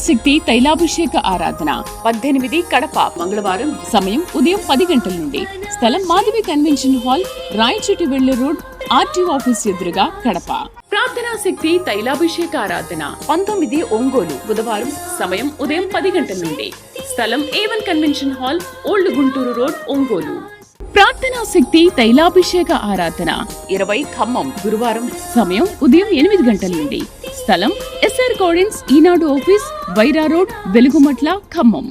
శక్తి తైలాభిషేక ఆరాధన 18 కడప మంగళవారం. సమయం ఉదయం 10 గంటల నుండి. స్థలం మాధవి కన్వెన్షన్ హాల్, రాయచోటి వెళ్లే రోడ్, ఆర్టీఓ ఆఫీస్ ఎదురుగా, కడప. ప్రార్థనా శక్తి తైలాభిషేక ఆరాధన 19 ఒంగోలు బుధవారం. సమయం ఉదయం 10 గంటల నుండి. స్థలం A1 convention hall, old Guntur road, Ongole. ప్రార్థనా శక్తి తైలాభిషేక ఆరాధన 20 ఖమ్మం గురువారం. సమయం ఉదయం 8 గంటల నుండి. స్థలం SR గార్డెన్స్, ఈనాడు ఆఫీస్, వైరా రోడ్, వెలుగుమట్ల, ఖమ్మం.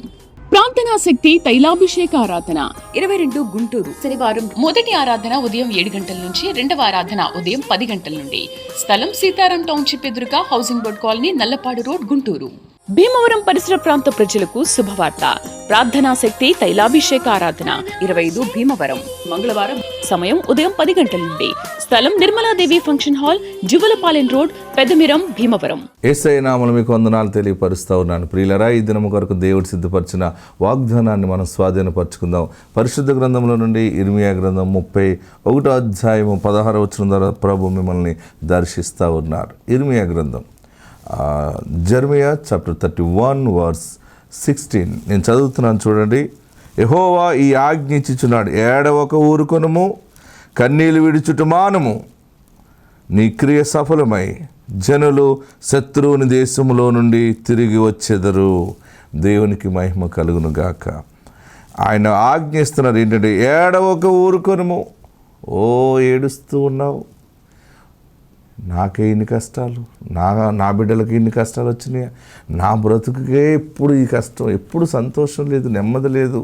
ప్రార్థనా శక్తి తైలాభిషేక ఆరాధన 22 గుంటూరు శనివారం. మొదటి ఆరాధన ఉదయం 7 గంటల నుంచి, రెండవ ఆరాధన ఉదయం 10 గంటల నుండి. స్థలం సీతారాం టౌన్షిప్ ఎదురుగా, housing board colony, Nallapadu road, Guntur. Bhimavaram పరిసర ప్రాంత ప్రజలకు శుభవార్త. ప్రార్థనా శక్తి తైలాభిషేక ఆరాధన 25 భీమవరం మంగళవారం. సమయం ఉదయం 10 గంటల నుండి. స్థలం Nirmaladevi function hall, Juvvalapalem road, Peddamiram, Bhimavaram. Yesayya నామమున మీకు వందనాలు తెలియపరుస్తా ఉన్నాను. ప్రియులరా, ఈ దినము కొరకు దేవుడు సిద్ధపరిచిన వాగ్దానాన్ని మనం స్వాధీనపరచుకుందాం. పరిశుద్ధ గ్రంథంలో నుండి ఇర్మియా గ్రంథం 31వ అధ్యాయము 16వ వచనం ద్వారా ప్రభు మిమ్మల్ని దర్శిస్తూ ఉన్నారు. ఇర్మియా గ్రంథం, జెర్మియా చాప్టర్ 31 వర్స్ 16 నేను చదువుతున్నాను, చూడండి. యెహోవా ఈ ఆజ్ఞ ఇచ్చుచున్నాడు, ఏడవక ఊరుకొనుము, కన్నీళ్ళు విడుచుట మానుము. నీ క్రియ సఫలమై జనులు శత్రువుని దేశంలో నుండి తిరిగి వచ్చెదరు. దేవునికి మహిమ కలుగును గాక. ఆయన ఆజ్ఞిస్తున్నారు ఏంటంటే, ఏడవక ఊరుకొనుము. ఏడుస్తూ ఉన్నావు, నాకే ఇన్ని కష్టాలు, నా బిడ్డలకి ఇన్ని కష్టాలు వచ్చినాయి, నా బ్రతుకుకే ఎప్పుడు ఈ కష్టం, ఎప్పుడు సంతోషం లేదు, నెమ్మది లేదు,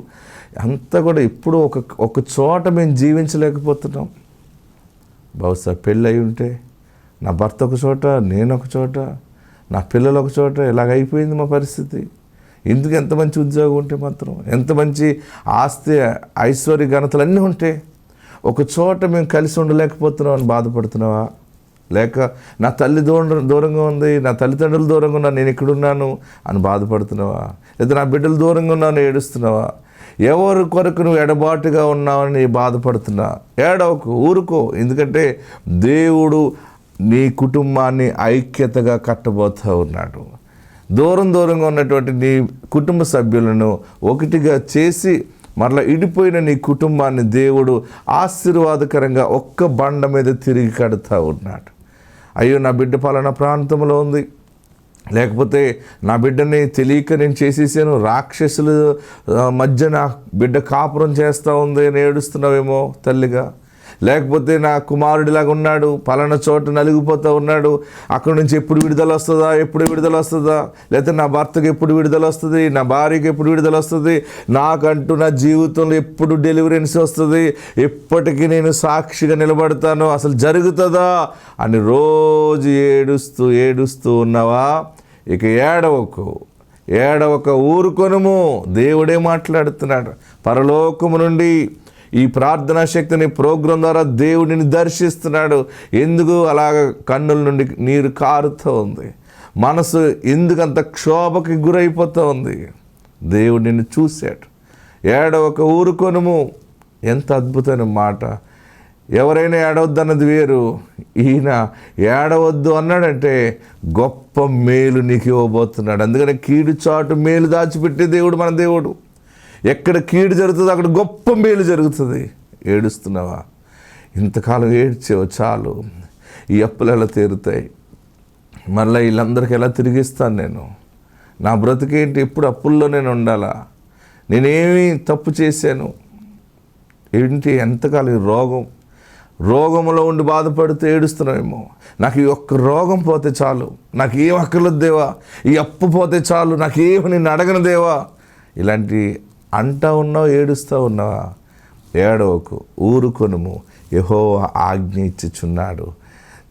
అంతా కూడా ఎప్పుడు ఒక చోట మేము జీవించలేకపోతున్నాం. బహుశా పెళ్ళి అయి ఉంటే నా భర్త ఒక చోట, నేను ఒక చోట, నా పిల్లలు ఒక చోట, ఇలాగైపోయింది మా పరిస్థితి. ఎందుకు ఎంత మంచి ఉద్యోగం ఉంటే మాత్రం, ఎంత మంచి ఆస్తి ఐశ్వర్య ఘనతలు అన్నీ ఉంటే ఒక చోట మేము కలిసి ఉండలేకపోతున్నాం అని బాధపడుతున్నావా? లేక నా తల్లి దూరంగా ఉంది, నా తల్లిదండ్రులు దూరంగా ఉన్నా, నేను ఇక్కడున్నాను అని బాధపడుతున్నావా? లేదా నా బిడ్డలు దూరంగా ఉన్నాను ఏడుస్తున్నావా? ఎవరి కొరకు నువ్వు ఎడబాటుగా ఉన్నావని బాధపడుతున్నా? ఏడవకు, ఊరుకో. ఎందుకంటే దేవుడు నీ కుటుంబాన్ని ఐక్యతగా కట్టబోతూ ఉన్నాడు. దూరంగా ఉన్నటువంటి నీ కుటుంబ సభ్యులను ఒకటిగా చేసి మరలా ఇడిపోయిన నీ కుటుంబాన్ని దేవుడు ఆశీర్వాదకరంగా ఒక్క బండ మీద తిరిగి కడుతూ ఉన్నాడు. అయ్యో, నా బిడ్డ పలానా ప్రాంతంలో ఉంది, లేకపోతే నా బిడ్డని తెలియక నేను చేసేసాను, రాక్షసుల మధ్య నా బిడ్డ కాపురం చేస్తూ ఉంది అని ఏడుస్తున్నావేమో తల్లిగా. లేకపోతే నా కుమారుడిలాగా ఉన్నాడు, పలానా చోట నలిగిపోతూ ఉన్నాడు, అక్కడి నుంచి ఎప్పుడు విడుదల వస్తుందా, లేకపోతే నా భర్తకి ఎప్పుడు విడుదల వస్తుంది, నా భార్యకి ఎప్పుడు విడుదల వస్తుంది, నాకంటూ నా జీవితంలో ఎప్పుడు డెలివరెన్స్ వస్తుంది, ఎప్పటికీ నేను సాక్షిగా నిలబడతాను, అసలు జరుగుతుందా అని రోజు ఏడుస్తూ ఉన్నావా? ఇక ఏడవక ఊరుకొనుము. దేవుడే మాట్లాడుతున్నాడు. పరలోకము నుండి ఈ ప్రార్థనా శక్తిని ప్రోగ్రాం ద్వారా దేవుడిని దర్శిస్తున్నాడు. ఎందుకు అలాగ కన్నుల నుండి నీరు కారుతూ ఉంది, మనసు ఎందుకంత క్షోభకి గురైపోతూ ఉంది? దేవుడిని చూశాడు. ఏడవక ఊరుకొనుము. ఎంత అద్భుతమైన మాట. ఎవరైనా ఏడవద్దన్నది వేరు, ఈయన ఏడవద్దు అన్నాడంటే గొప్ప మేలు నీకు ఇవ్వబోతున్నాడు. అందుకని కీడు చాటు మేలు దాచిపెట్టే దేవుడు మన దేవుడు. ఎక్కడ కీడు జరుగుతుందో అక్కడ గొప్ప మేలు జరుగుతుంది. ఏడుస్తున్నావా? ఇంతకాలం ఏడ్చావు, చాలు. ఈ అప్పులు ఎలా తీరుతాయి? మళ్ళీ వీళ్ళందరికీ ఎలా తిరిగిస్తాను నేను? నా బ్రతికేంటి? ఎప్పుడు అప్పుల్లో నేను ఉండాలా? నేనేమి తప్పు చేశాను ఏంటి? ఎంతకాలం ఈ రోగంలో ఉండి బాధపడుతూ ఏడుస్తున్నావేమో. నాకు ఈ ఒక్క రోగం పోతే చాలు, నాకు ఏం అక్కర్లేదు దేవా, ఈ అప్పు పోతే చాలు, నాకేమి నిన్ను అడగను దేవా, ఇలాంటి అంటా ఉన్నావు, ఏడుస్తూ ఉన్నావా? ఏడవకు, ఊరుకొనుము. యెహోవా ఆజ్ఞ ఇచ్చుచున్నాడు.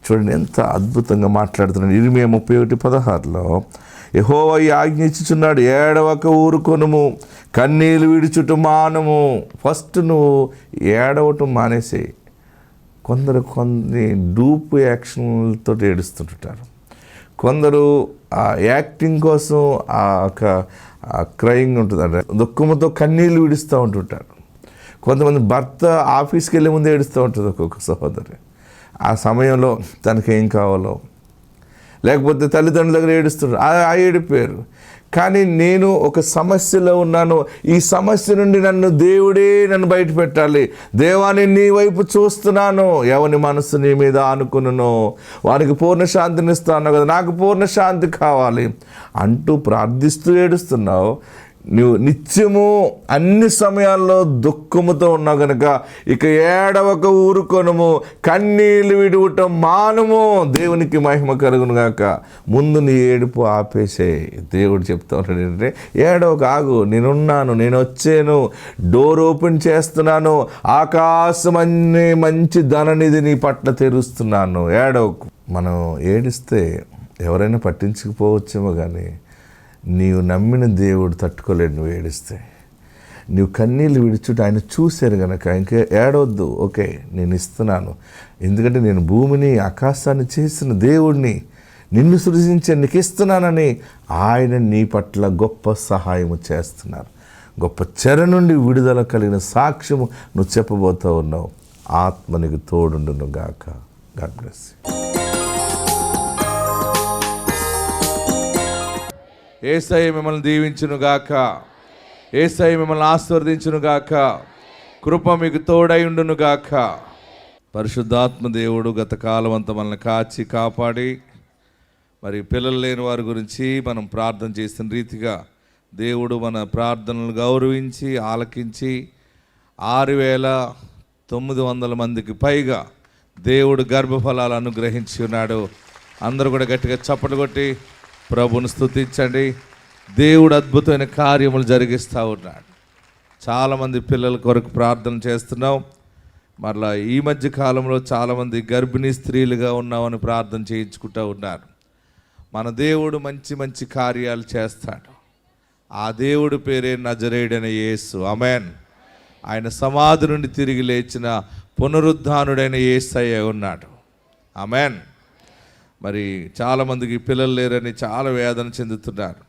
చూడండి ఎంత అద్భుతంగా మాట్లాడుతున్నాడు. ఇర్మియా 31:16లో యెహోవా ఈ ఆజ్ఞ ఇచ్చుచున్నాడు, ఏడవక ఊరుకొనుము, కన్నీళ్ళు విడుచుట మానుము. ఫస్ట్ నువ్వు ఏడవటం మానేసేయి. కొన్ని డూప్ యాక్షన్లతో ఏడుస్తుంటారు, కొందరు యాక్టింగ్ కోసం క్రయింగ్ ఉంటుందంట, దుఃఖంతో కన్నీళ్ళు విడుస్తూ ఉంటుంటారు. కొంతమంది భర్త ఆఫీస్కి వెళ్ళే ముందు ఏడుస్తూ ఉంటుంది ఒక్కొక్క సహోదరి. ఆ సమయంలో తనకేం కావాలో, లేకపోతే తల్లిదండ్రుల దగ్గర ఏడుస్తున్నారు, ఆ ఏడిపోయారు. కానీ నేను ఒక సమస్యలో ఉన్నాను, ఈ సమస్య నుండి దేవుడే నన్ను బయట పెట్టాలి, దేవాన్ని నీ వైపు చూస్తున్నాను, ఎవని మనసు నీ మీద ఆనుకును వారికి పూర్ణ శాంతిని ఇస్తాను కదా, నాకు పూర్ణ శాంతి కావాలి అంటూ ప్రార్థిస్తూ ఏడుస్తున్నావు. నువ్వు నిత్యము అన్ని సమయాల్లో దుఃఖముతో ఉన్నావు కనుక ఇక ఏడవక ఊరుకొనుము, కన్నీళ్ళు విడువటం మానుము, దేవునికి మహిమ కలుగును గాక. ముందు నీ ఏడుపు ఆపేసే. దేవుడు చెప్తా ఉన్నాడు ఏంటంటే, ఏడవక ఆగు, నేనున్నాను, నేను వచ్చాను, డోర్ ఓపెన్ చేస్తున్నాను, ఆకాశం అనే మంచి ధననిధి నీ పట్ల తెరుస్తున్నాను, ఏడవకు. మనం ఏడిస్తే ఎవరైనా పట్టించుకుపోవచ్చేమో, కానీ నీవు నమ్మిన దేవుడు తట్టుకోలేడు. నువ్వు ఏడిస్తే నీవు కన్నీళ్ళు విడిచుట ఆయన చూశారు కనుక ఇంకా ఏడవద్దు. ఓకే, నేను ఇస్తున్నాను, ఎందుకంటే నేను భూమిని ఆకాశాన్ని చేసిన దేవుడిని, నిన్ను సృజించి నీకు ఇస్తున్నానని ఆయన నీ పట్ల గొప్ప సహాయము చేస్తున్నారు. గొప్ప చెర నుండి విడుదల కలిగిన సాక్ష్యము నువ్వు చెప్పబోతూ ఉన్నావు. ఆత్మ నీకు తోడుండును గాక. God bless you. యేసయ్య మిమ్మల్ని దీవించునుగాక, యేసయ్య మిమ్మల్ని ఆశీర్వదించునుగాక, కృప మీకు తోడై ఉండునుగాక. పరిశుద్ధాత్మ దేవుడు గత కాలం అంతా మనల్ని కాచి కాపాడి, మరి పిల్లలు లేని వారి గురించి మనం ప్రార్థన చేసిన రీతిగా దేవుడు మన ప్రార్థనలు గౌరవించి ఆలకించి 6,900 మందికి పైగా దేవుడు గర్భఫలాలు అనుగ్రహించి ఉన్నాడు. అందరూ కూడా గట్టిగా చప్పట్లు కొట్టి ప్రభువును స్తుతించండి. దేవుడు అద్భుతమైన కార్యములు జరిగిస్తూ ఉన్నాడు. చాలామంది పిల్లల కొరకు ప్రార్థన చేస్తున్నాం. మరలా ఈ మధ్య కాలంలో చాలామంది గర్భిణీ స్త్రీలుగా ఉన్నామని ప్రార్థన చేయించుకుంటూ ఉన్నారు. మన దేవుడు మంచి మంచి కార్యాలు చేస్తాడు. ఆ దేవుడి పేరే నజరేయుడైన యేసు. ఆమేన్. ఆయన సమాధి నుండి తిరిగి లేచిన పునరుద్ధానుడైన యేసయ్య ఉన్నాడు. ఆమేన్. మరి చాలామందికి పిల్లలు లేరని చాలా వేదన చెందుతున్నారు.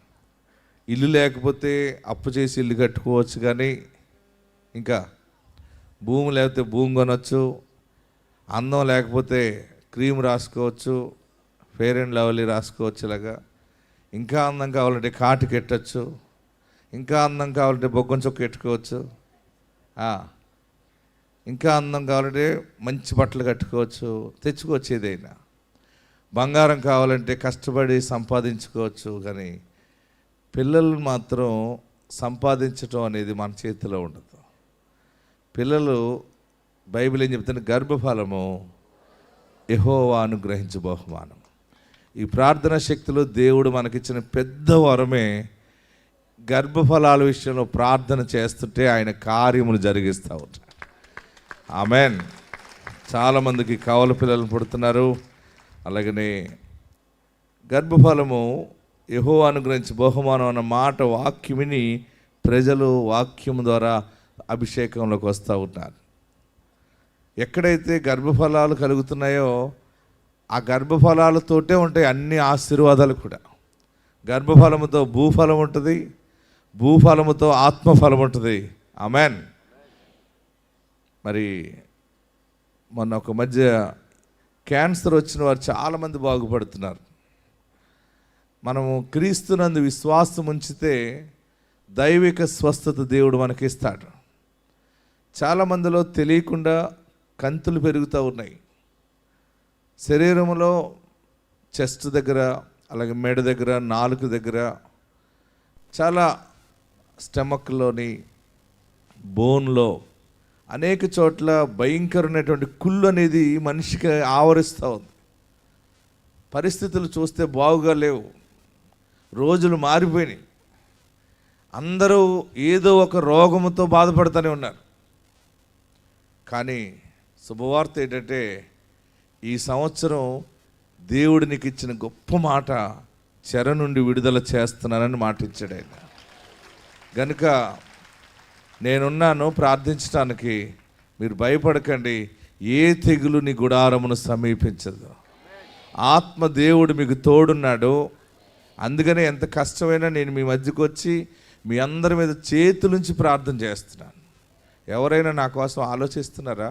ఇల్లు లేకపోతే అప్పు చేసి ఇల్లు కట్టుకోవచ్చు, కానీ ఇంకా భూమి లేకపోతే భూమి కొనవచ్చు, అందం లేకపోతే క్రీమ్ రాసుకోవచ్చు, ఫెయిర్ అండ్ లవ్లీ రాసుకోవచ్చు. ఇలాగా ఇంకా అందం కావాలంటే కాటు కెట్టచ్చు, ఇంకా అందం కావాలంటే బొగ్గం చొక్క పెట్టుకోవచ్చు, ఇంకా అందం కావాలంటే మంచి బట్టలు కట్టుకోవచ్చు, తెచ్చుకోవచ్చు. ఏదైనా బంగారం కావాలంటే కష్టపడి సంపాదించుకోవచ్చు, కానీ పిల్లలు మాత్రం సంపాదించడం అనేది మన చేతిలో ఉండదు. పిల్లలు, బైబిల్ ఏం చెప్తుంది, గర్భఫలము యెహోవా అనుగ్రహించు బహుమానం. ఈ ప్రార్థనా శక్తిలో దేవుడు మనకిచ్చిన పెద్ద వరమే గర్భఫలాల విషయంలో ప్రార్థన చేస్తుంటే ఆయన కార్యములు జరిగిస్తూ ఉంటాడు. ఆమేన్. చాలామందికి కవల పిల్లలు పుడుతున్నారు. అలాగనే గర్భఫలము యెహోవా అనుగ్రహించి బహుమానం అన్న మాట వాక్యం విని ప్రజలు వాక్యం ద్వారా అభిషేకంలోకి వస్తూ ఉంటారు. ఎక్కడైతే గర్భఫలాలు కలుగుతున్నాయో ఆ గర్భఫలాలతోటే ఉంటాయి అన్ని ఆశీర్వాదాలు కూడా. గర్భఫలముతో భూఫలం ఉంటుంది, భూఫలముతో ఆత్మఫలం ఉంటుంది. ఆమేన్. మరి మొన్న ఒక మధ్య క్యాన్సర్ వచ్చిన వారు చాలామంది బాగుపడుతున్నారు. మనము క్రీస్తునందు విశ్వాసం ఉంచితే దైవిక స్వస్థత దేవుడు మనకిస్తాడు. చాలామందిలో తెలియకుండా కంతులు పెరుగుతూ ఉన్నాయి. శరీరంలో చెస్ట్ దగ్గర, అలాగే మెడ దగ్గర, నాలుక దగ్గర, చాలా స్టమక్లోని బోన్లో అనేక చోట్ల భయంకరమైనటువంటి కుళ్ళు అనేది మనిషికి ఆవరిస్తూ ఉంది. పరిస్థితులు చూస్తే బాగుగా లేవు, రోజులు మారిపోయినాయి. అందరూ ఏదో ఒక రోగముతో బాధపడుతూనే ఉన్నారు. కానీ శుభవార్త ఏంటంటే, ఈ సంవత్సరం దేవుడు నీకు ఇచ్చిన గొప్ప మాట, చెర నుండి విడుదల చేస్తున్నానని మాట ఇచ్చాడు ఆయన. కనుక నేనున్నాను ప్రార్థించడానికి, మీరు భయపడకండి, ఏ తెగులు నీ గుడారమును సమీపించదు. ఆత్మ దేవుడు మీకు తోడున్నాడు. అందుకనే ఎంత కష్టమైనా నేను మీ మధ్యకు వచ్చి మీ అందరి మీద చేతులుంచి ప్రార్థన చేస్తున్నాను. ఎవరైనా నా కోసం ఆలోచిస్తున్నారా?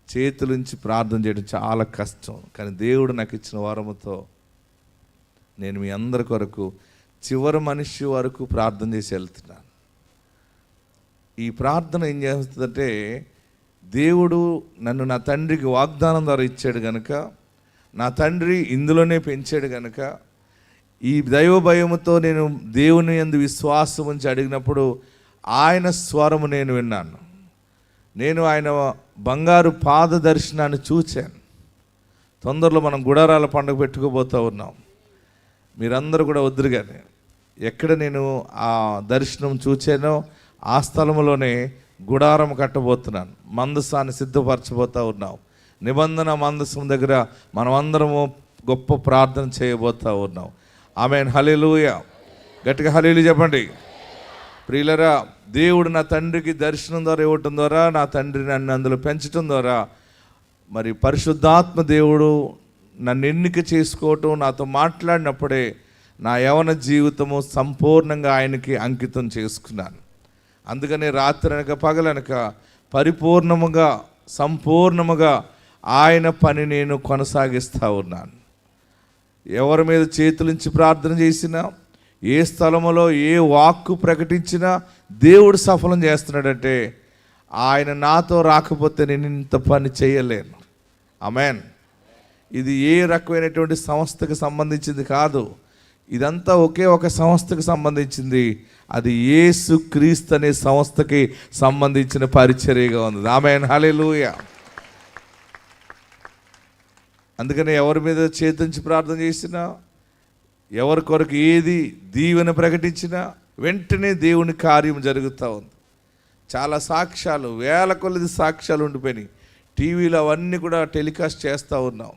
చేతులుంచి ప్రార్థన చేయడం చాలా కష్టం, కానీ దేవుడు నాకు ఇచ్చిన వరముతో నేను మీ అందరి కొరకు చివరి మనిషి వరకు ప్రార్థన చేసి వెళ్తున్నాను. ఈ ప్రార్థన ఏం చేస్తుందంటే, దేవుడు నన్ను నా తండ్రికి వాగ్దానం ద్వారా ఇచ్చాడు కనుక, నా తండ్రి ఇందులోనే పెంచాడు కనుక, ఈ దైవ భయముతో నేను దేవుని యందు విశ్వాసం ఉంచి అడిగినప్పుడు ఆయన స్వరము నేను విన్నాను. నేను ఆయన బంగారు పాద దర్శనాన్ని చూశాను. తొందరలో మనం గుడారాల పండుగ పెట్టుకోబోతూ ఉన్నాం. మీరందరూ కూడా వద్దురు కానీ, ఎక్కడ నేను ఆ దర్శనం చూచానో ఆ స్థలంలోనే గుడారం కట్టబోతున్నాను. మందసాన్ని సిద్ధపరచబోతూ ఉన్నాం. నిబంధన మందసం దగ్గర మనం అందరము గొప్ప ప్రార్థన చేయబోతూ ఉన్నాం. ఆమేన్, హల్లెలూయా. గట్టిగా హల్లెలూయా చెప్పండి. ప్రియులరా, దేవుడు నా తండ్రికి దర్శనం ద్వారా ఇవ్వటం ద్వారా, నా తండ్రి నన్ను అందులో పెంచడం ద్వారా, మరి పరిశుద్ధాత్మ దేవుడు నన్ను ఎన్నిక చేసుకోవటం, నాతో మాట్లాడినప్పుడే నా యవన జీవితము సంపూర్ణంగా ఆయనకి అంకితం చేసుకున్నాను. అందుకనే రాత్రి అనక పగలనక పరిపూర్ణముగా సంపూర్ణముగా ఆయన పని నేను కొనసాగిస్తూ ఉన్నాను. ఎవరి మీద చేతులుంచి ప్రార్థన చేసినా, ఏ స్థలములో ఏ వాక్కు ప్రకటించినా దేవుడు సఫలం చేస్తున్నాడంటే, ఆయన నాతో రాకపోతే నేను ఇంత పని చేయలేను. ఆమేన్. ఇది ఏ రకమైనటువంటి సంస్థకు సంబంధించింది కాదు. ఇదంతా ఒకే ఒక సంస్థకు సంబంధించింది. అది యేసు క్రీస్తు అనే సంస్థకి సంబంధించిన పరిచర్యగా ఉంది. ఆమేన్, హల్లెలూయా. అందుకని ఎవరి మీద చేతుంచి ప్రార్థన చేసినా, ఎవరి కొరకు ఏది దీవెన ప్రకటించినా వెంటనే దేవుని కార్యం జరుగుతూ ఉంది. చాలా సాక్ష్యాలు, వేల కొలది సాక్ష్యాలు ఉండిపోయినాయి. టీవీలో అవన్నీ కూడా టెలికాస్ట్ చేస్తూ ఉన్నాం.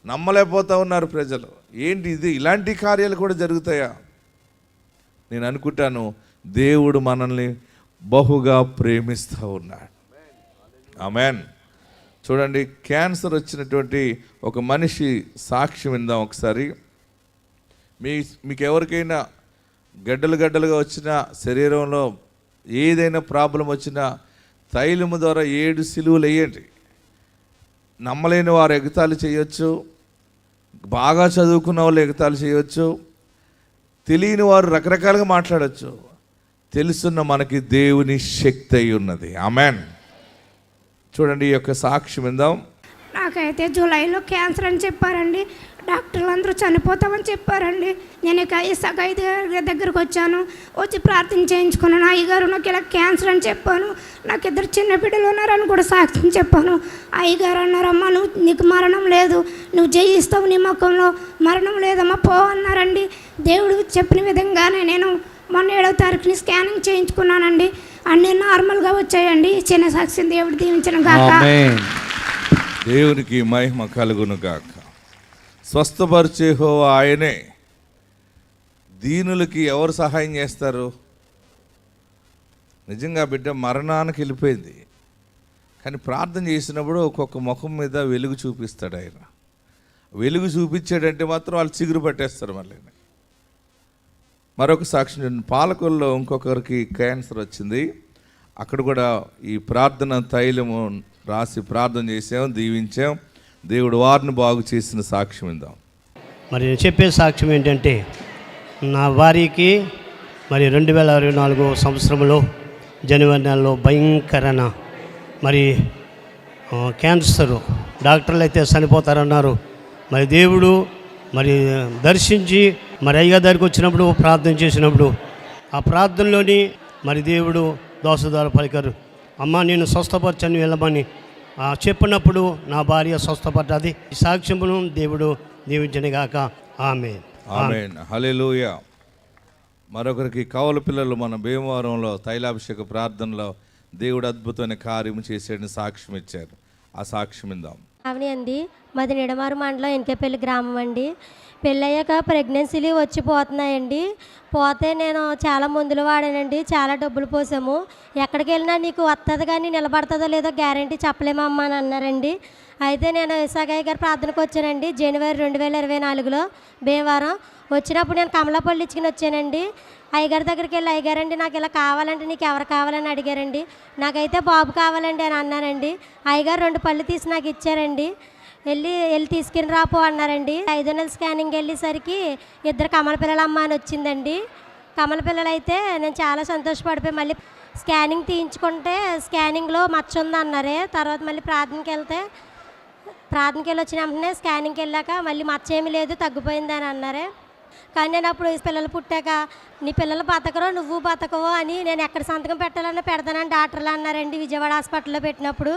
నమ్మలేకపోతూ ఉన్నారు ప్రజలు. ఏంటి ఇది, ఇలాంటి కార్యాలు కూడా జరుగుతాయా? నేను అనుకుంటాను, దేవుడు మనల్ని బహుగా ప్రేమిస్తూ ఉన్నాడు. ఆమేన్. చూడండి, క్యాన్సర్ వచ్చినటువంటి ఒక మనిషి సాక్ష్యం విందాం ఒకసారి. మీకు ఎవరికైనా గడ్డలుగా వచ్చిన శరీరంలో ఏదైనా ప్రాబ్లం వచ్చినా తైలము ద్వారా 7 సిలువలు వేయండి. నమ్మలేని వారు ఎగతాళి చేయొచ్చు, బాగా చదువుకున్న వాళ్ళు ఎగతాళి చేయొచ్చు, తెలియని వారు రకరకాలుగా మాట్లాడచ్చు. తెలుసున్న మనకి దేవుని శక్తి అయి ఉన్నది. ఆమేన్. చూడండి, ఈ యొక్క సాక్ష్యం విందాం. నాకైతే జూలైలో క్యాన్సర్ అని చెప్పారండి. డాక్టర్లు అందరూ చనిపోతామని చెప్పారండి. నేను ఇక ఇసాక అయ్యగారి దగ్గరకు వచ్చి ప్రార్థన చేయించుకున్నాను. అయ్యగారు నాకు ఇలా క్యాన్సర్ అని చెప్పాను, నాకు 2 చిన్న బిడ్డలు ఉన్నారని కూడా సాక్ష్యం చెప్పాను. అయ్యగారు అన్నారమ్మా, నీకు మరణం లేదు, నువ్వు జయిస్తావు, నీ ముఖంలో మరణం లేదమ్మా, పో అన్నారండి. దేవుడు చెప్పిన విధంగానే నేను మొన్న 7వ తారీఖుని స్కానింగ్ చేయించుకున్నానండి. అన్నీ నార్మల్గా వచ్చాయండి. చిన్న సాక్ష్యం దేవుడు దీవించిన గాక. దేవునికి మహిమ కలుగును గాక. స్వస్థపరిచే యెహోవా ఆయనే. దీనులకి ఎవరు సహాయం చేస్తారు? నిజంగా బిడ్డ మరణానికి వెళ్ళిపోయింది, కానీ ప్రార్థన చేసినప్పుడు ఒక్కొక్క ముఖం మీద వెలుగు చూపిస్తాడు ఆయన. వెలుగు చూపించాడంటే మాత్రం వాళ్ళు చిగురు పట్టేస్తారు. మళ్ళీ మరొక సాక్ష్యం, పాలకొల్లో ఇంకొకరికి క్యాన్సర్ వచ్చింది. అక్కడ కూడా ఈ ప్రార్థన తైలము రాసి ప్రార్థన చేసాం, దీవించాం. దేవుడు వారిని బాగు చేసిన సాక్ష్యం ఇందాం. మరి నేను చెప్పే సాక్ష్యం ఏంటంటే, నా భార్యకి మరి 2024 సంవత్సరంలో జనవరి నెలలో భయంకరమైన మరి క్యాన్సరు, డాక్టర్లు అయితే చనిపోతారన్నారు. మరి దేవుడు మరి దర్శించి మరి అయ్యగారి దగ్గరికి వచ్చినప్పుడు ప్రార్థన చేసినప్పుడు ఆ ప్రార్థనలోని మరి దేవుడు దోస ద్వారా పలికారు, అమ్మ నేను స్వస్థపరచని వెళ్ళమని చెప్పినప్పుడు నా భార్య స్వస్థపడ్డది. ఈ సాక్ష్యమును దేవుడు దీవించనుగాక. ఆమేన్, ఆమేన్, హల్లెలూయా. మరొకరికి కవల పిల్లలు మన భీమవరంలో తైలాభిషేక ప్రార్థనలో దేవుడు అద్భుతమైన కార్యం చేసేయని సాక్ష్యం ఇచ్చారు. ఆ సాక్ష్యం ఇందాం. అవును అండి, మాది నిడమారు మండలం ఎన్కేపల్లి గ్రామం అండి. పెళ్ళయ్యాక ప్రెగ్నెన్సీలు వచ్చిపోతున్నాయండి. పోతే నేను చాలా మందులు వాడానండి, చాలా డబ్బులు పోసాము. ఎక్కడికి వెళ్ళినా నీకు వస్తుంది కానీ నిలబడుతుందో లేదో గ్యారంటీ చెప్పలేమమ్మా అని అన్నారండి. అయితే నేను ఇసాగయ్య గారి ప్రార్థనకు వచ్చానండి జనవరి 2024లో భీమవరం. వచ్చినప్పుడు నేను కమలాపల్లి ఇచ్చుకుని వచ్చానండి. అయ్యగారి దగ్గరికి వెళ్ళి, అయ్యగారండి నాకు ఇలా కావాలంటే నీకు ఎవరు కావాలని అడిగారండి. నాకైతే బాబు కావాలండి అని అన్నానండి. అయ్యగారు 2 పళ్ళు తీసి నాకు ఇచ్చారండి. వెళ్ళి తీసుకుని రాపో అన్నారండి. 5వ నెల స్కానింగ్ వెళ్ళేసరికి 2 కమల పిల్లలమ్మ అని వచ్చిందండి. కమల పిల్లలు అయితే నేను చాలా సంతోషపడిపోయి మళ్ళీ స్కానింగ్ తీయించుకుంటే స్కానింగ్లో మచ్చ ఉంది అన్నారే. తర్వాత మళ్ళీ ప్రార్థనకి వెళ్ళి వచ్చిన వెంటనే స్కానింగ్కి వెళ్ళాక మళ్ళీ మచ్చ ఏమీ లేదు, తగ్గిపోయింది అని అన్నారే. కానీ నేను అప్పుడు పిల్లలు పుట్టాక నీ పిల్లలు బతకరో నువ్వు బతకవో అని నేను ఎక్కడ సంతకం పెట్టాలన్నా పెడతానని డాక్టర్లు అన్నారండి. విజయవాడ హాస్పిటల్లో పెట్టినప్పుడు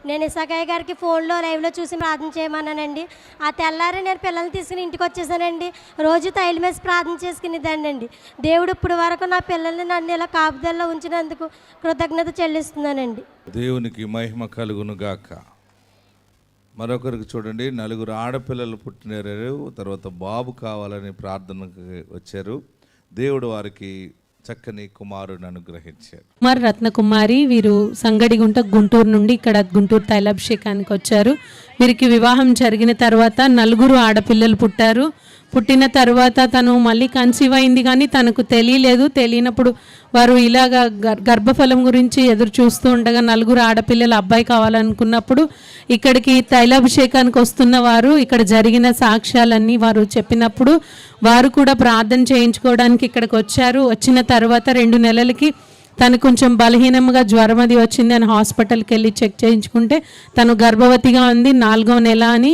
నేను ఇసాకయ్య గారికి ఫోన్లో లైవ్లో చూసి ప్రార్థన చేయమన్నానండి. ఆ తెల్లారి నేను పిల్లల్ని తీసుకుని ఇంటికి వచ్చేసానండి. రోజు తైలం వేసి ప్రార్థన చేసుకునేదాన్ని అండి. దేవుడు ఇప్పుడు వరకు నా పిల్లల్ని నన్ను ఇలా కాపుదల్లో ఉంచినందుకు కృతజ్ఞత చెల్లిస్తున్నానండి. దేవునికి మహిమ కలుగును గాక. మరొకరికి చూడండి, 4 ఆడపిల్లలు పుట్టినారు, తర్వాత బాబు కావాలని ప్రార్థనకు వచ్చారు. దేవుడు వారికి చక్కని కుమారుని అనుగ్రహించారు. కుమార్ రత్నకుమారి, వీరు సంగడిగుంట గుంటూరు నుండి ఇక్కడ గుంటూరు తైలాభిషేకానికి వచ్చారు. వీరికి వివాహం జరిగిన తర్వాత 4 ఆడపిల్లలు పుట్టారు. పుట్టిన తర్వాత తను మళ్ళీ కన్సీవ్ అయింది, కానీ తనకు తెలియనప్పుడు వారు ఇలాగ గర్భఫలం గురించి ఎదురు చూస్తూ ఉండగా 4 ఆడపిల్లలు అబ్బాయి కావాలనుకున్నప్పుడు ఇక్కడికి తైలాభిషేకానికి వస్తున్న వారు ఇక్కడ జరిగిన సాక్ష్యాలన్నీ వారు చెప్పినప్పుడు వారు కూడా ప్రార్థన చేయించుకోవడానికి ఇక్కడికి వచ్చారు. వచ్చిన తర్వాత 2 నెలలకి తను కొంచెం బలహీనంగా జ్వరం అది వచ్చింది అని హాస్పిటల్కి వెళ్ళి చెక్ చేయించుకుంటే తను గర్భవతిగా ఉంది, 4వ నెల అని,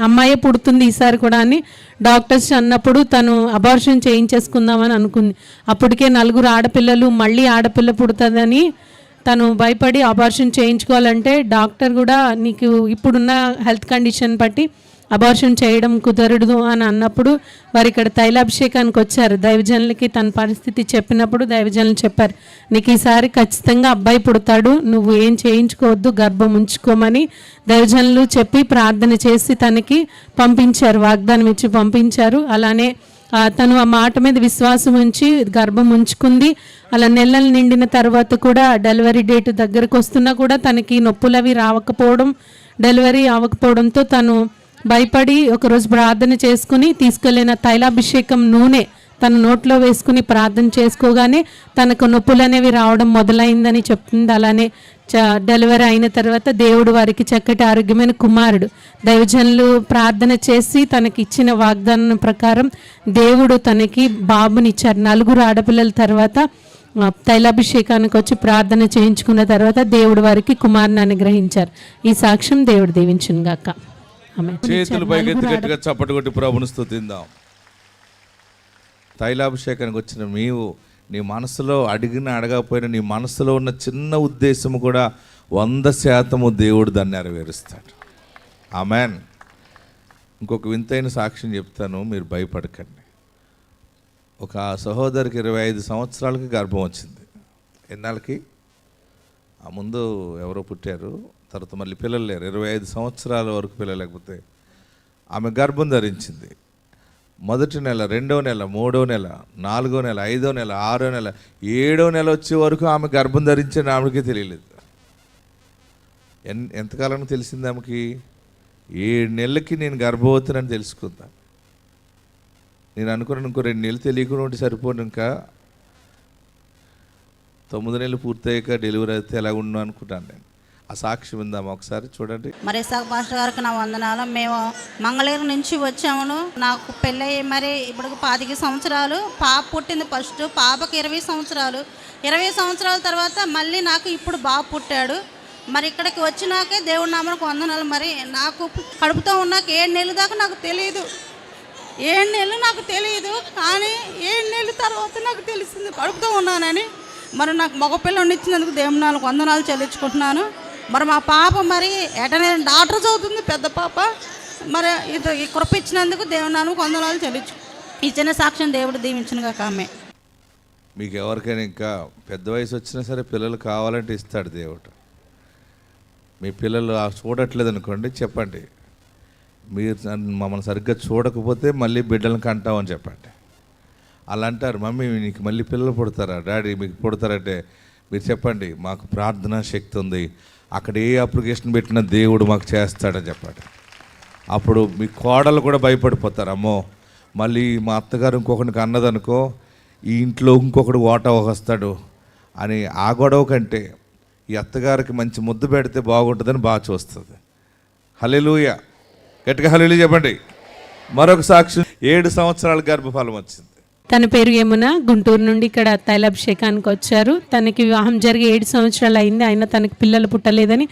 అమ్మాయే పుడుతుంది ఈసారి కూడా అని డాక్టర్స్ అన్నప్పుడు తను అబార్షన్ చేయించేసుకుందామని అనుకుంది. అప్పటికే 4 ఆడపిల్లలు, మళ్ళీ ఆడపిల్ల పుడుతుందని తను భయపడి అబార్షన్ చేయించుకోవాలంటే డాక్టర్ కూడా నీకు ఇప్పుడున్న హెల్త్ కండిషన్ బట్టి అబార్షన్ చేయడం కుదరదు అని అన్నప్పుడు వారు ఇక్కడ తైలాభిషేకానికి వచ్చారు. దైవజనులకి తన పరిస్థితి చెప్పినప్పుడు దైవజనులు చెప్పారు, నీకు ఈసారి ఖచ్చితంగా అబ్బాయి పుడతాడు, నువ్వు ఏం చేయించుకోవద్దు, గర్భం ఉంచుకోమని దైవజనులు చెప్పి ప్రార్థన చేసి తనకి పంపించారు, వాగ్దానం ఇచ్చి పంపించారు. అలానే తను ఆ మాట మీద విశ్వాసం ఉంచి గర్భం ఉంచుకుంది. అలా నెలలు నిండిన తర్వాత కూడా డెలివరీ డేట్ దగ్గరకు వస్తున్నా కూడా తనకి నొప్పులు అవి రావకపోవడం, డెలివరీ అవ్వకపోవడంతో తను భయపడి ఒకరోజు ప్రార్థన చేసుకుని తీసుకెళ్ళిన తైలాభిషేకం నూనె తన నోట్లో వేసుకుని ప్రార్థన చేసుకోగానే తనకు నొప్పులు అనేవి రావడం మొదలైందని చెప్తుంది. అలానే డెలివరీ అయిన తర్వాత దేవుడు వారికి చక్కటి ఆరోగ్యమైన కుమారుడు, దైవజనులు ప్రార్థన చేసి తనకి ఇచ్చిన వాగ్దానం ప్రకారం దేవుడు తనకి బాబునిచ్చారు. 4 ఆడపిల్లల తర్వాత తైలాభిషేకానికి వచ్చి ప్రార్థన చేయించుకున్న తర్వాత దేవుడు వారికి కుమారుని అనుగ్రహించారు. ఈ సాక్ష్యం దేవుడు దీవించును గాక. చేతులు పైకెత్తి గట్టిగా చప్పటి కొట్టి ప్రభుని స్తుతిద్దాం. తైలాభిషేకానికి వచ్చిన నీవు నీ మనసులో అడగకపోయినా నీ మనసులో ఉన్న చిన్న ఉద్దేశం కూడా 100% దేవుడు దాన్ని నెరవేరుస్తాడు. ఆమెన్. ఇంకొక వింతైన సాక్ష్యం చెప్తాను, మీరు భయపడకండి. ఒక సహోదరికి 25 సంవత్సరాలకి గర్భం వచ్చింది. ఎన్నాళ్ళకి? ఆ ముందు ఎవరో పుట్టారు, తర్వాత మళ్ళీ పిల్లలు లేరు. 25 సంవత్సరాల వరకు పిల్లలు లేకపోతే ఆమె గర్భం ధరించింది. 1వ నెల, 2వ నెల, 3వ నెల, 4వ నెల, 5వ నెల, 6వ నెల, 7వ నెల వచ్చే వరకు ఆమె గర్భం ధరించిన ఆమెకి తెలియలేదు. ఎంతకాలం తెలిసింది ఆమెకి? 7 నెలలకి నేను గర్భవతిని తెలుసుకుందా. నేను అనుకున్నాను ఇంకో 2 నెలలు తెలియకుండా ఉంటే సరిపోను, ఇంకా 9 నెలలు పూర్తయ్యాక డెలివరీ అయితే ఎలా ఉన్నా అనుకుంటాను నేను. ఆ సాక్ష్యం ఉందామా ఒకసారి చూడండి. మరి ఇసాక్ పాస్టర్ గారికి నా వందనాలు. మేము మంగళగిరి నుంచి వచ్చాము. నాకు పెళ్ళయి మరి ఇప్పుడు 25 సంవత్సరాలు, పాప పుట్టింది ఫస్ట్, పాపకి 20 సంవత్సరాలు. 20 సంవత్సరాల తర్వాత మళ్ళీ నాకు ఇప్పుడు బాబు పుట్టాడు. మరి ఇక్కడికి వచ్చినాకే దేవుడి నామకు వందనాలు. మరి నాకు కడుపుతో ఉన్నాక 7 నెలల దాకా నాకు తెలియదు, 7 నెలలు నాకు తెలియదు, కానీ 7 నెలల తర్వాత నాకు తెలిసింది కడుపుతో ఉన్నానని. మరి నాకు మగపిల్లని ఇచ్చినందుకు దేవుడి నామకు వందనాలు చెల్లించుకుంటున్నాను. మరి మా పాప మరి ఎటనే డాక్టర్ చదువుతుంది, పెద్ద పాప. మరి ఈ కృప ఇచ్చినందుకు దేవుడి నామకు వందనాలు చెల్లించు. ఇచ్చిన సాక్ష్యం దేవుడు దీవించిన కాక. ఆమె మీకు ఎవరికైనా ఇంకా పెద్ద వయసు వచ్చినా సరే పిల్లలు కావాలంటే ఇస్తాడు దేవుడు. మీ పిల్లలు చూడట్లేదు అనుకోండి, చెప్పండి, మీరు మమ్మల్ని సరిగ్గా చూడకపోతే మళ్ళీ బిడ్డలను కంటామని చెప్పండి. అలా అంటారు, మమ్మీ నీకు మళ్ళీ పిల్లలు పుడతారా, డాడీ మీకు పుడతారంటే మీరు చెప్పండి, మాకు ప్రార్థనా శక్తి ఉంది, అక్కడ ఏ అప్లికేషన్ పెట్టినా దేవుడు మాకు చేస్తాడని చెప్పండి. అప్పుడు మీ కోడలు కూడా భయపడిపోతారు, అమ్మో మళ్ళీ మా అత్తగారు ఇంకొకరికి అన్నదనుకో ఈ ఇంట్లో ఇంకొకడు ఓట వస్తాడు అని. ఆ గొడవ కంటే ఈ అత్తగారికి మంచి ముద్దు పెడితే బాగుంటుందని బాగా చూస్తుంది. హల్లెలూయా. గట్టిగా హల్లెలూయా చెప్పండి. మరొక సాక్షి 7 సంవత్సరాల గర్భఫలం వచ్చింది. తన పేరు యమున, గుంటూరు నుండి ఇక్కడ తైలాభిషేకానికి వచ్చారు. తనకి వివాహం జరిగి 7 సంవత్సరాలు అయింది, అయినా తనకి పిల్లలు పుట్టలేదని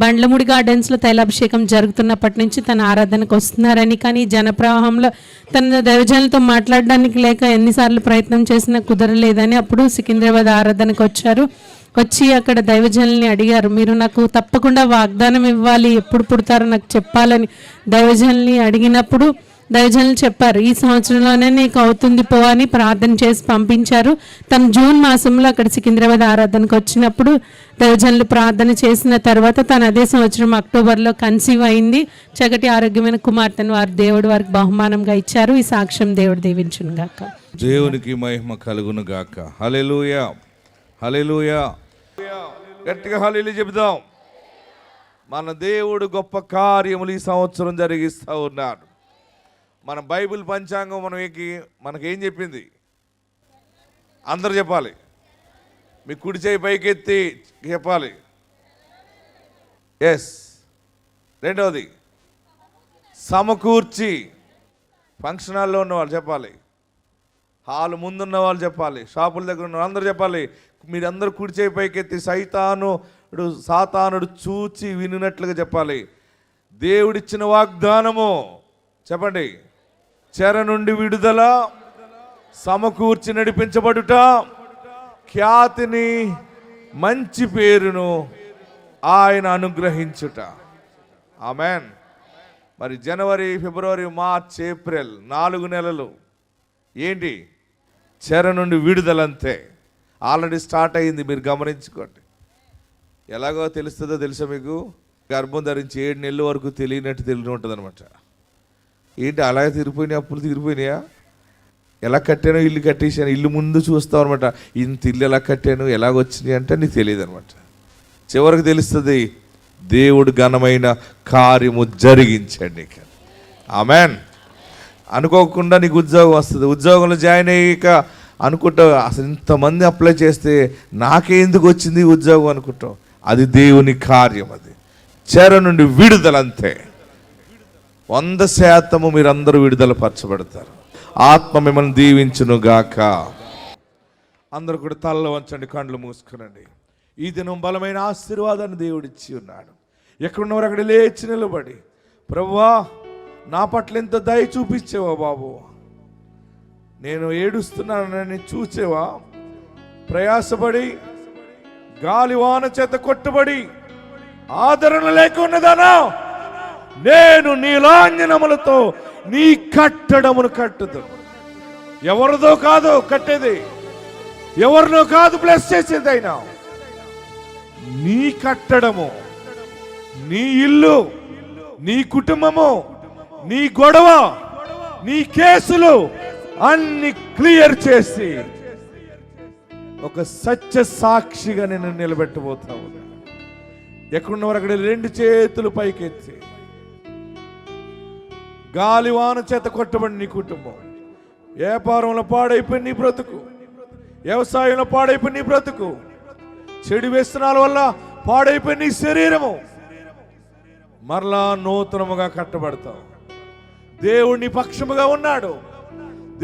బండ్లమూడి గార్డెన్స్లో తైలాభిషేకం జరుగుతున్నప్పటి నుంచి తన ఆరాధనకు వస్తున్నారని, కానీ జనప్రవాహంలో తన దైవజనులతో మాట్లాడడానికి లేక ఎన్నిసార్లు ప్రయత్నం చేసినా కుదరలేదని అప్పుడు సికింద్రాబాద్ ఆరాధనకు వచ్చారు. వచ్చి అక్కడ దైవజనుల్ని అడిగారు, మీరు నాకు తప్పకుండా వాగ్దానం ఇవ్వాలి, ఎప్పుడు పుడతారో నాకు చెప్పాలని దైవజనుల్ని అడిగినప్పుడు దైవజనులు చెప్పారు, ఈ సంవత్సరంలోనే నీకు అవుతుంది పో అని ప్రార్థన చేసి పంపించారు. తను జూన్ మాసంలో అక్కడ సికింద్రాబాద్ ఆరాధనకు వచ్చినప్పుడు దైవజనులు ప్రార్థన చేసిన తర్వాత తను అదే సంవత్సరం అక్టోబర్లో కన్సీవ్ అయింది. చక్కటి ఆరోగ్యమైన కుమార్తెను వారు దేవుడు వారికి బహుమానంగా ఇచ్చారు. ఈ సాక్ష్యం దేవుడు దీవించును గాక. దేవునికి మహిమ కలుగును గాక. హల్లెలూయా, హల్లెలూయా. గట్టిగా హల్లెలూయా చెబుదాం. మన దేవుడు గొప్ప కార్యములు ఈ సంవత్సరం జరిగిస్తూ ఉన్నాడు. మన బైబిల్ పంచాంగం మనకేం చెప్పింది? అందరూ చెప్పాలి. మీ కుడి చేయి పైకెత్తి చెప్పాలి. ఎస్. రెండవది సమకూర్చి. ఫంక్షన్ హాల్లో ఉన్న వాళ్ళు చెప్పాలి, హాల్ ముందున్న వాళ్ళు చెప్పాలి, షాపుల దగ్గర ఉన్న అందరూ చెప్పాలి. మీరందరూ కుడి చేయి పైకెత్తి సాతానుడు చూచి వినున్నట్లుగా చెప్పాలి. దేవుడిచ్చిన వాగ్దానము చెప్పండి. చెర నుండి విడుదల, సమకూర్చి నడిపించబడుట, ఖ్యాతిని మంచి పేరును ఆయన అనుగ్రహించుట. ఆమెన్. మరి జనవరి, ఫిబ్రవరి, మార్చ్, ఏప్రిల్ 4 నెలలు ఏంటి? చెర నుండి విడుదలంతే. ఆల్రెడీ స్టార్ట్ అయ్యింది, మీరు గమనించుకోండి. ఎలాగో తెలుస్తుందో తెలుసా మీకు? గర్భం ధరించి 7 నెలల వరకు తెలియనట్టు తెలియని ఉంటుంది అనమాట. ఏంటి అలాగే తీరిపోయినాయి, అప్పులు తీరిపోయినాయా? ఎలా కట్టానో ఇల్లు కట్టేసాను, ఇల్లు ముందు చూస్తావు అనమాట. ఇంత ఇల్లు ఎలా కట్టాను, ఎలాగొచ్చినాయి అంటే నీకు తెలియదు అనమాట. చివరికి తెలుస్తుంది దేవుడు ఘనమైన కార్యము జరిగించండి. ఆమెన్. అనుకోకుండా నీకు ఉద్యోగం వస్తుంది. ఉద్యోగంలో జాయిన్ అయ్యాక అనుకుంటావు, అసలు ఇంతమంది అప్లై చేస్తే నాకే ఎందుకు వచ్చింది ఉద్యోగం అనుకుంటావు. అది దేవుని కార్యం. అది చెర నుండి విడుదలంతే. 100% మీరందరూ విడుదల పరచబడతారు. ఆత్మ మిమ్మల్ని దీవించును గాక. అందరూ కూడా తలలో వంచండి, కళ్ళు మూసుకునండి. ఈ దినం బలమైన ఆశీర్వాదాన్ని దేవుడిచ్చి ఉన్నాడు. ఎక్కడున్నవారు అక్కడ లేచి నిలబడి, ప్రభువా నా పట్ల ఎంత దయ చూపించేవా బాబు, నేను ఏడుస్తున్నానని చూచేవా, ప్రయాసపడి గాలి వాన చేత కొట్టుబడి ఆదరణ లేకున్నదానా, నేను నీలాంజనములతో నీ కట్టడమును కట్టుదు. ఎవరిదో కాదు కట్టేది, ఎవరినో కాదు బ్లెస్ చేసేది, అయినా నీ కట్టడము, నీ ఇల్లు, నీ కుటుంబము, నీ గొడవ, నీ కేసులు అన్ని క్లియర్ చేసి ఒక సత్య సాక్షిగా నేను నిలబెట్టబోతావు. ఎక్కడున్నవారు అక్కడ 2 చేతులు పైకెత్తి, గాలివాన చేత కొట్టబడి నీ కుటుంబం, వ్యాపారంలో పాడైపోయి నీ బ్రతుకు, వ్యవసాయంలో పాడైపోయి నీ బ్రతుకు, చెడు వ్యసనాల వల్ల పాడైపోయి నీ శరీరము, మరలా నూతనముగా కట్టబడతావు. దేవుడు నీ పక్షముగా ఉన్నాడు,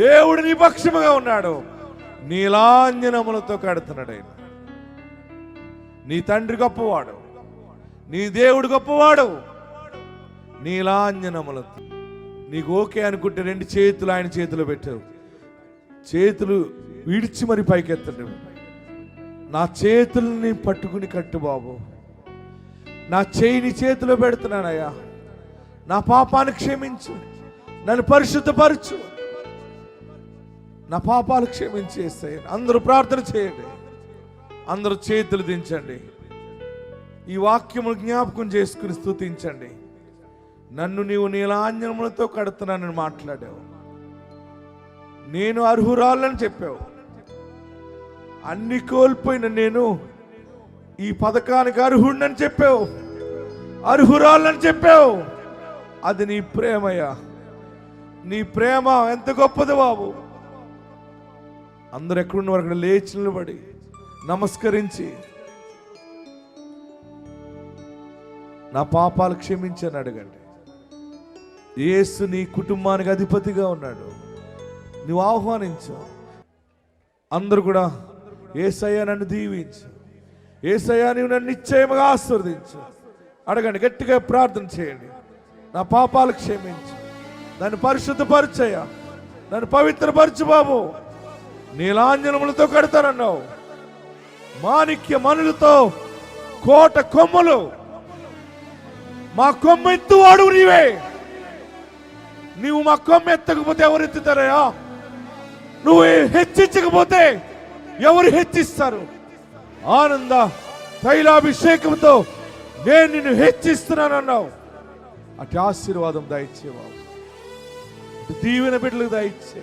దేవుడు నీ పక్షముగా ఉన్నాడు. నీలాంజనములతో కడుతున్నాడు ఆయన. నీ తండ్రి గొప్పవాడు, నీ దేవుడు గొప్పవాడు. నీలాంజనములతో నీకు ఓకే అనుకుంటే 2 చేతులు ఆయన చేతిలో పెట్టావు. చేతులు విడిచి మరి పైకెత్తండి. నా చేతుల్ని పట్టుకుని కట్టు బాబు, నా చేయిని చేతిలో పెడుతున్నానయ్యా, నా పాపాన్ని క్షమించు, నన్ను పరిశుద్ధపరచు, నా పాపాలు క్షమించేస్తాయి. అందరూ ప్రార్థన చేయండి, అందరూ చేతులు దించండి, ఈ వాక్యమును జ్ఞాపకం చేసుకుని స్తుతించండి. నన్ను నీవు నీలాంజనములతో కడుతున్నానని మాట్లాడావు, నేను అర్హురాలని చెప్పావు. అన్ని కోల్పోయిన నేను ఈ పథకానికి అర్హుడినని చెప్పావు, అర్హురాలని చెప్పావు. అది నీ ప్రేమయ్యా, నీ ప్రేమ ఎంత గొప్పది బాబు. అందరూ ఎక్కడున్నవారు అక్కడ లేచి నిలబడి నమస్కరించి, నా పాపాలు క్షమించని అడగండి. యేసు నీ కుటుంబానికి అధిపతిగా ఉన్నాడు. నువ్వు ఆహ్వానించు. అందరూ కూడా యేసయ్యా నన్ను దీవించు, యేసయ్యా నీవు నన్ను నిశ్చయముగా ఆశీర్వదించు. అడగండి, గట్టిగా ప్రార్థన చేయండి. నా పాపాలు క్షమించు, నన్ను పరిశుద్ధపరచయ్యా, నన్ను పవిత్రపరచు బాబు. నీలాంజనములతో కడతానన్నావు, మాణిక్య మనులతో కోట కొమ్ములు. మా కొమ్మ ఎత్తువాడు నీవే. నీవు మా కొమ్మ ఎత్తకపోతే ఎవరు ఎత్తుతారయ్యా? నువ్వు హెచ్చించకపోతే ఎవరు హెచ్చిస్తారు? ఆనంద తైలాభిషేకంతో నేను నిన్ను హెచ్చిస్తున్నానన్నావు. అటు ఆశీర్వాదం దయచేవావు, దీవెన బిడ్డలకు దయచే.